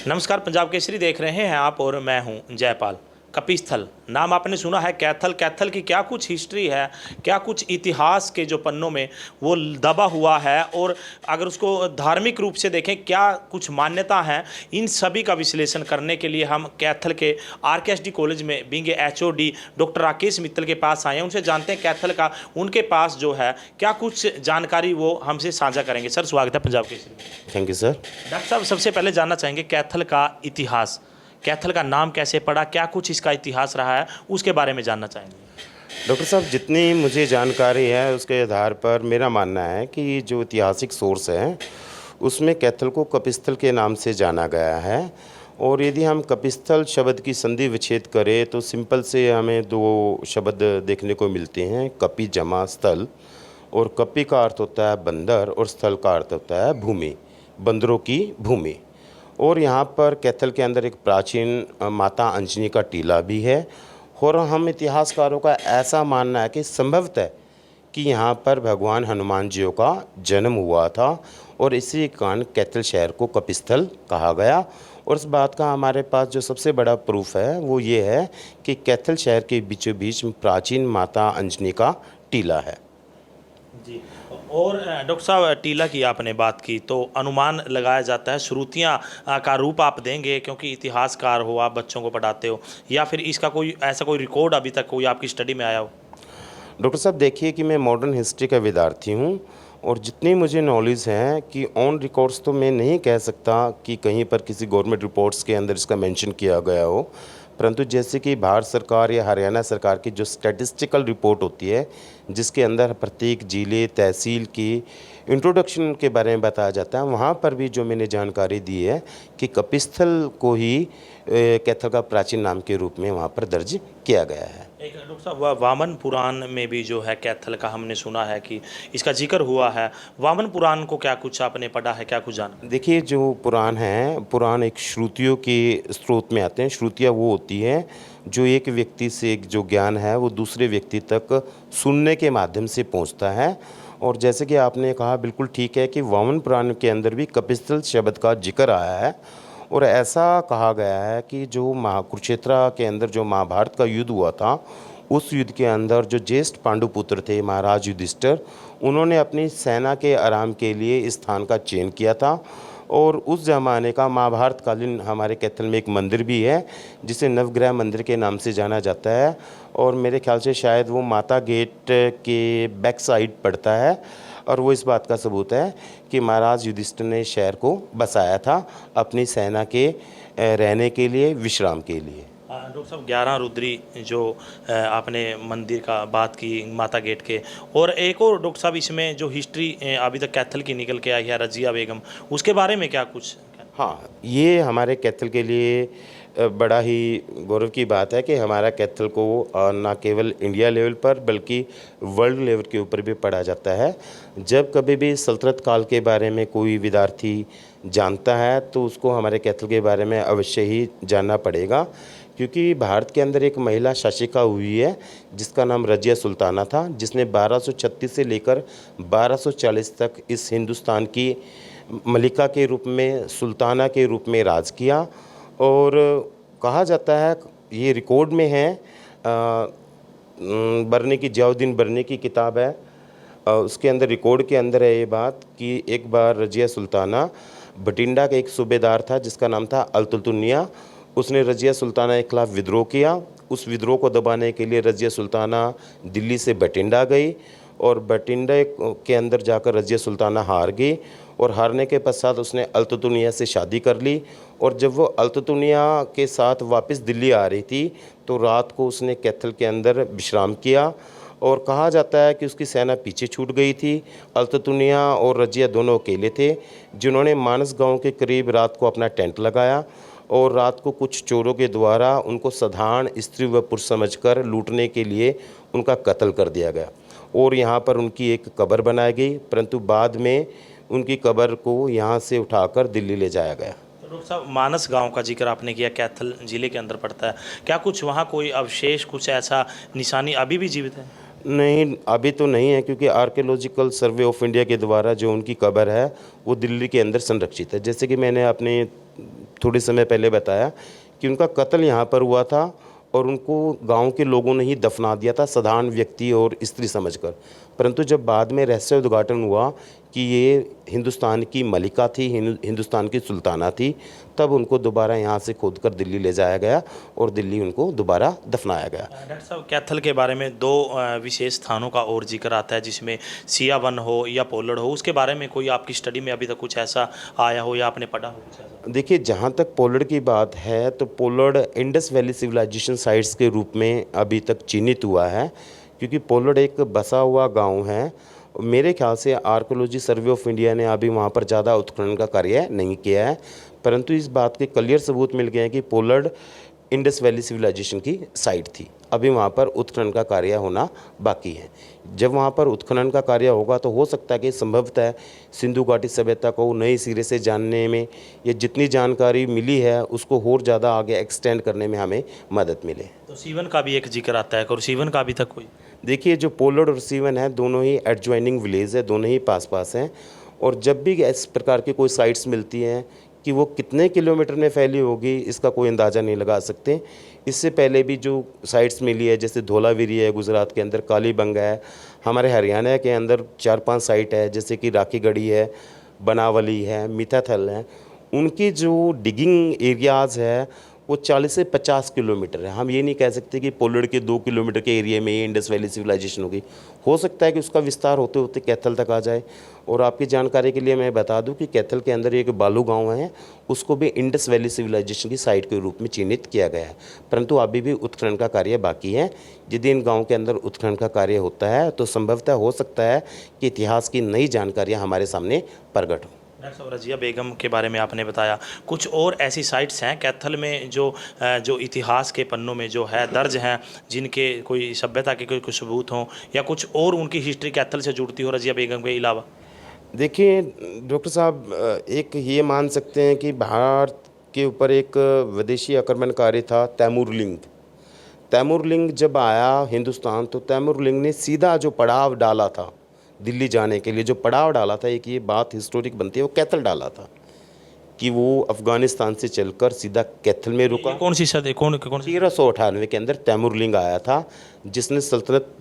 नमस्कार, पंजाब केसरी देख रहे हैं आप और मैं हूं जयपाल। कपिस्थल नाम आपने सुना है। कैथल कैथल की क्या कुछ हिस्ट्री है, क्या कुछ इतिहास के जो पन्नों में वो दबा हुआ है, और अगर उसको धार्मिक रूप से देखें क्या कुछ मान्यता है, इन सभी का विश्लेषण करने के लिए हम कैथल के आरकेएसडी कॉलेज में being HOD doctor Rakesh Mittal के पास आए हैं। उनसे जानते हैं कैथल का उनके पास जो है क्या कुछ जानकारी वो हमसे साझा करेंगे। सर, स्वागत है पंजाब केसरी में। Thank you sir. डॉक्टर साहब, सबसे पहले जानना चाहेंगे कैथल का इतिहास, कैथल का नाम कैसे पड़ा, क्या कुछ इसका इतिहास रहा है, उसके बारे में जानना चाहेंगे। डॉक्टर साहब, जितनी मुझे जानकारी है उसके आधार पर मेरा मानना है कि जो ऐतिहासिक सोर्स है उसमें कैथल को कपिस्थल के नाम से जाना गया है। और यदि हम कपिस्थल शब्द की संधि विच्छेद करें तो सिंपल से हमें दो शब्द देखने को मिलते हैं, कपि जमा स्थल। और कपि का अर्थ होता है बंदर और स्थल का अर्थ होता है भूमि, बंदरों की भूमि। और यहाँ पर कैथल के अंदर एक प्राचीन माता अंजनी का टीला भी है। और हम इतिहासकारों का ऐसा मानना है कि संभवतः कि यहाँ पर भगवान हनुमान जी का जन्म हुआ था और इसी कारण कैथल शहर को कपिस्थल कहा गया। और इस बात का हमारे पास जो सबसे बड़ा प्रूफ है वो ये है कि कैथल शहर के बीचों बीच प्राचीन माता अंजनी का टीला है जी। और डॉक्टर साहब, टीला की आपने बात की तो अनुमान लगाया जाता है, श्रुतियाँ का रूप आप देंगे क्योंकि इतिहासकार हो, आप बच्चों को पढ़ाते हो, या फिर इसका कोई ऐसा कोई रिकॉर्ड अभी तक कोई आपकी स्टडी में आया हो? डॉक्टर साहब, देखिए कि मैं मॉडर्न हिस्ट्री का विद्यार्थी हूँ और जितनी मुझे नॉलेज है कि ऑन रिकॉर्ड्स तो मैं नहीं कह सकता कि कहीं पर किसी गवर्नमेंट रिपोर्ट्स के अंदर इसका मेंशन किया गया हो, परंतु जैसे कि भारत सरकार या हरियाणा सरकार की जो स्टैटिस्टिकल रिपोर्ट होती है जिसके अंदर प्रत्येक ज़िले तहसील की इंट्रोडक्शन के बारे में बताया जाता है, वहाँ पर भी जो मैंने जानकारी दी है कि कपिस्थल को ही कैथल का प्राचीन नाम के रूप में वहाँ पर दर्ज किया गया है। एक डॉक्टर साहब, वामन पुराण में भी जो है कैथल का हमने सुना है कि इसका जिक्र हुआ है। वामन पुराण को क्या कुछ आपने पढ़ा है, क्या कुछ जाना? देखिए, जो पुराण हैं, पुराण एक श्रुतियों के स्रोत में आते हैं। श्रुतियाँ वो होती हैं जो एक व्यक्ति से एक जो ज्ञान है वो दूसरे व्यक्ति तक सुनने के माध्यम से पहुंचता है। और जैसे कि आपने कहा बिल्कुल ठीक है कि वामन पुराण के अंदर भी कपिस्थल शब्द का जिक्र आया है। और ऐसा कहा गया है कि जो कुरुक्षेत्र के अंदर जो महाभारत का युद्ध हुआ था उस युद्ध के अंदर जो ज्येष्ठ पांडुपुत्र थे महाराज युधिष्ठिर, उन्होंने अपनी सेना के आराम के लिए इस स्थान का चयन किया था। और उस ज़माने का महाभारत कालीन हमारे कैथल में एक मंदिर भी है जिसे नवग्रह मंदिर के नाम से जाना जाता है। और मेरे ख्याल से शायद वो माता गेट के बैक साइड पड़ता है। और वो इस बात का सबूत है कि महाराज युधिष्ठिर ने शहर को बसाया था अपनी सेना के रहने के लिए, विश्राम के लिए। डॉक्टर साहब, 11 रुद्री जो आपने मंदिर का बात की माता गेट के, और एक और डॉक्टर साहब इसमें जो हिस्ट्री अभी तक कैथल की निकल के आई है, रजिया बेगम, उसके बारे में क्या कुछ? हाँ, ये हमारे कैथल के लिए बड़ा ही गौरव की बात है कि हमारा कैथल को ना केवल इंडिया लेवल पर बल्कि वर्ल्ड लेवल के ऊपर भी पढ़ा जाता है। जब कभी भी सल्तनत काल के बारे में कोई विद्यार्थी जानता है तो उसको हमारे कैथल के बारे में अवश्य ही जानना पड़ेगा, क्योंकि भारत के अंदर एक महिला शासिका हुई है जिसका नाम रजिया सुल्ताना था, जिसने 1236 से लेकर 1240 तक इस हिंदुस्तान की मलिका के रूप में, सुल्ताना के रूप में राज किया। और कहा जाता है, ये रिकॉर्ड में है, बरनी की जियाउद्दीन बरनी की किताब है, उसके अंदर रिकॉर्ड के अंदर है ये बात कि एक बार रजिया सुल्ताना बठिंडा का एक सूबेदार था जिसका नाम था अल्तुतुनिया, उसने रजिया सुल्ताना के खिलाफ विद्रोह किया। उस विद्रोह को दबाने के लिए रजिया सुल्ताना दिल्ली से बठिंडा गई और बठिंडा के अंदर जाकर रजिया सुल्ताना हार गई। और हारने के पश्चात उसने अल्तुतुनिया से शादी कर ली। और जब वो अल्तुतुनिया के साथ वापस दिल्ली आ रही थी तो रात को उसने कैथल के अंदर विश्राम किया। और कहा जाता है कि उसकी सेना पीछे छूट गई थी। अल्तुतुनिया और रजिया दोनों अकेले थे, जिन्होंने मानस गांव के करीब रात को अपना टेंट लगाया और रात को कुछ चोरों के द्वारा उनको साधारण स्त्री व पुरुष समझकर लूटने के लिए उनका कत्ल कर दिया गया। और यहाँ पर उनकी एक कब्र बनाई गई, परंतु बाद में उनकी कब्र को यहाँ से उठाकर दिल्ली ले जाया गया। तो डॉक्टर साहब, मानस गांव का जिक्र आपने किया, कैथल जिले के अंदर पड़ता है, क्या कुछ वहाँ कोई अवशेष, कुछ ऐसा निशानी अभी भी जीवित है? नहीं, अभी तो नहीं है, क्योंकि आर्कियोलॉजिकल सर्वे ऑफ इंडिया के द्वारा जो उनकी कब्र है वो दिल्ली के अंदर संरक्षित है। जैसे कि मैंने अपने थोड़े समय पहले बताया कि उनका कत्ल यहाँ पर हुआ था और उनको गांव के लोगों ने ही दफना दिया था, साधारण व्यक्ति और स्त्री समझकर। परंतु जब बाद में रहस्य उद्घाटन हुआ कि ये हिंदुस्तान की मलिका थी, हिंदुस्तान की सुल्ताना थी, तब उनको दोबारा यहाँ से खोदकर दिल्ली ले जाया गया और दिल्ली उनको दोबारा दफनाया गया। डॉक्टर साहब, कैथल के बारे में दो विशेष स्थानों का और जिक्र आता है, जिसमें सिया वन हो या पोलड़ हो। उसके बारे में कोई आपकी स्टडी में अभी तक कुछ ऐसा आया हो या आपने पढ़ा हो कुछ ऐसा? देखिए, जहाँ तक पोलड़ की बात है तो पोलड़ इंडस वैली सिविलाइजेशन साइट्स के रूप में अभी तक चिन्हित हुआ है, क्योंकि पोलड़ एक बसा हुआ गांव है। मेरे ख्याल से आर्कोलॉजी सर्वे ऑफ इंडिया ने अभी वहाँ पर ज़्यादा उत्खनन का कार्य नहीं किया है, परंतु इस बात के क्लियर सबूत मिल गए हैं कि पोलड़ इंडस वैली सिविलाइजेशन की साइट थी। अभी वहाँ पर उत्खनन का कार्य होना बाकी है। जब वहाँ पर उत्खनन का कार्य होगा तो हो सकता है कि संभवतः सिंधु घाटी सभ्यता को नए सिरे से जानने में या जितनी जानकारी मिली है उसको और ज़्यादा आगे एक्सटेंड करने में हमें मदद मिले। तो सीवन का भी एक जिक्र आता है, और सीवन का अभी तक कोई? देखिए, जो पोलड़ और सीवन है दोनों ही एडजॉइनिंग विलेज है, दोनों ही पास पास हैं, और जब भी इस प्रकार की कोई साइट्स मिलती हैं कि वो कितने किलोमीटर में फैली होगी इसका कोई अंदाज़ा नहीं लगा सकते। इससे पहले भी जो साइट्स मिली है, जैसे धोलावीरी है गुजरात के अंदर, कालीबंगा है, हमारे हरियाणा के अंदर 4-5 साइट है, जैसे कि राखीगढ़ी है, बनावली है, मिठाथल है, उनकी जो डिगिंग एरियाज़ है वो 40 से 50 किलोमीटर है। हम ये नहीं कह सकते कि पोलड़ के 2 किलोमीटर के एरिया में ही इंडस वैली सिविलाइजेशन होगी। हो सकता है कि उसका विस्तार होते होते कैथल तक आ जाए। और आपकी जानकारी के लिए मैं बता दूं कि कैथल के अंदर एक बालू गांव है, उसको भी इंडस वैली सिविलाइजेशन की साइट के रूप में चिन्हित किया गया है, परंतु अभी भी उत्खनन का कार्य बाकी है। यदि इन गाँव के अंदर उत्खनन का कार्य होता है तो संभवतः हो सकता है कि इतिहास की नई जानकारियाँ हमारे सामने प्रकट हों। डॉक्टर साहब, रजिया बेगम के बारे में आपने बताया, कुछ और ऐसी साइट्स हैं कैथल में जो इतिहास के पन्नों में जो है दर्ज हैं, जिनके कोई सभ्यता के कोई सबूत हों या कुछ और उनकी हिस्ट्री कैथल से जुड़ती हो रजिया बेगम के अलावा? देखिए डॉक्टर साहब, एक ये मान सकते हैं कि भारत के ऊपर एक विदेशी आक्रमणकारी था तैमूरलिंग। तैमूरलिंग जब आया हिंदुस्तान तो तैमूरलिंग ने सीधा जो पड़ाव डाला था दिल्ली जाने के लिए, जो पड़ाव डाला था, एक ये बात हिस्टोरिक बनती है, वो कैथल डाला था कि वो अफ़गानिस्तान से चलकर सीधा कैथल में रुका। कौन सी सदी, कौन 1398 के अंदर तैमूरलिंग आया था, जिसने सल्तनत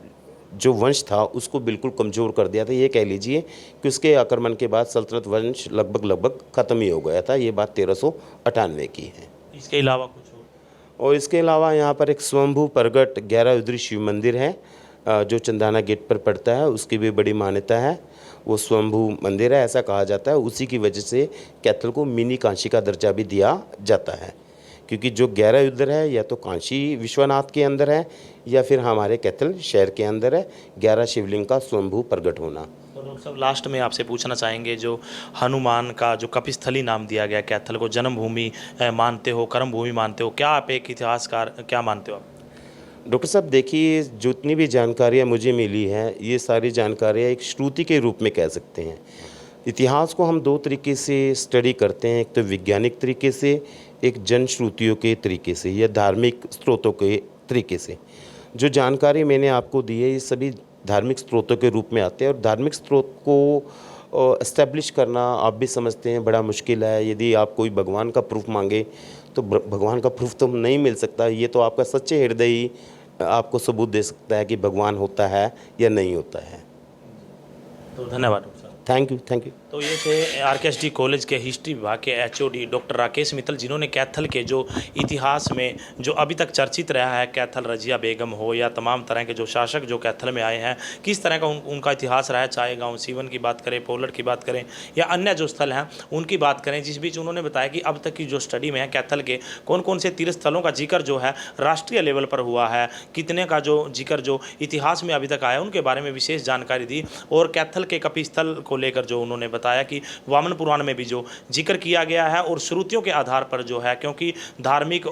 जो वंश था उसको बिल्कुल कमज़ोर कर दिया था। ये कह लीजिए कि उसके आक्रमण के बाद सल्तनत वंश लगभग ख़त्म ही हो गया था। ये बात 1398 की है। इसके अलावा कुछ और इसके अलावा यहाँ पर एक स्वयंभू प्रगट 11 रुद्री शिव मंदिर है जो चंदाना गेट पर पड़ता है, उसकी भी बड़ी मान्यता है। वो स्वयंभू मंदिर है, ऐसा कहा जाता है। उसी की वजह से कैथल को मिनी काशी का दर्जा भी दिया जाता है, क्योंकि जो 11 रुद्र है या तो काशी विश्वनाथ के अंदर है या फिर हमारे कैथल शहर के अंदर है, 11 शिवलिंग का स्वयंभू प्रगट होना। तो डॉक्टर साहब, लास्ट में आपसे पूछना चाहेंगे, जो हनुमान का जो कपिस्थली नाम दिया गया कैथल को, जन्मभूमि मानते हो, कर्मभूमि मानते हो, क्या आप एक इतिहासकार क्या मानते हो आप? डॉक्टर साहब, देखिए, जितनी भी जानकारियाँ मुझे मिली हैं ये सारी जानकारियाँ एक श्रुति के रूप में कह सकते हैं। इतिहास को हम 2 तरीके से स्टडी करते हैं, एक तो वैज्ञानिक तरीके से, एक जनश्रुतियों के तरीके से या धार्मिक स्रोतों के तरीके से। जो जानकारी मैंने आपको दी है ये सभी धार्मिक स्रोतों के रूप में आते हैं, और धार्मिक स्रोत को इस्टेब्लिश करना आप भी समझते हैं बड़ा मुश्किल है। यदि आप कोई भगवान का प्रूफ मांगे तो भगवान का प्रूफ तो नहीं मिल सकता। ये तो आपका सच्चे हृदय ही आपको सबूत दे सकता है कि भगवान होता है या नहीं होता है। तो धन्यवाद डॉक्टर साहब। Thank you. तो ये थे आरकेएसडी कॉलेज के हिस्ट्री विभाग के एचओडी डॉक्टर राकेश मित्तल, जिन्होंने कैथल के जो इतिहास में जो अभी तक चर्चित रहा है, कैथल रजिया बेगम हो या तमाम तरह के जो शासक जो कैथल में आए हैं, किस तरह का उनका इतिहास रहा है, चाहे गाँव सीवन की बात करें, पोलड़ की बात करें या अन्य जो स्थल हैं उनकी बात करें। जिस बीच उन्होंने बताया कि अब तक की जो स्टडी में है कैथल के कौन कौन से तीर्थ स्थलों का जिक्र जो है राष्ट्रीय लेवल पर हुआ है, कितने का जो जिक्र जो इतिहास में अभी तक आया, उनके बारे में विशेष जानकारी दी। और कैथल के कपिस्थल को लेकर जो उन्होंने बताया कि वामन पुराण में भी जो जिक्र किया गया है और श्रुतियों के आधार पर जो है, क्योंकि धार्मिक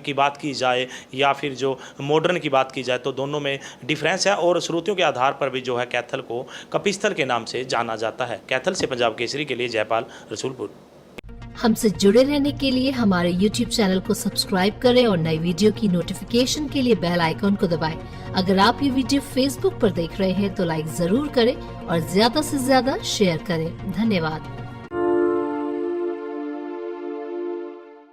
की बात की जाए या फिर जो मॉडर्न की बात की जाए तो दोनों में डिफरेंस है, और श्रुतियों के आधार पर भी जो है कैथल को कपिस्थल के नाम से जाना जाता है। कैथल से पंजाब केसरी के लिए जयपाल, रसूलपुर। हमसे जुड़े रहने के लिए हमारे YouTube चैनल को सब्सक्राइब करें और नई वीडियो की नोटिफिकेशन के लिए बेल आइकॉन को दबाएं। अगर आप ये वीडियो Facebook पर देख रहे हैं तो लाइक जरूर करें और ज्यादा से ज्यादा शेयर करें। धन्यवाद।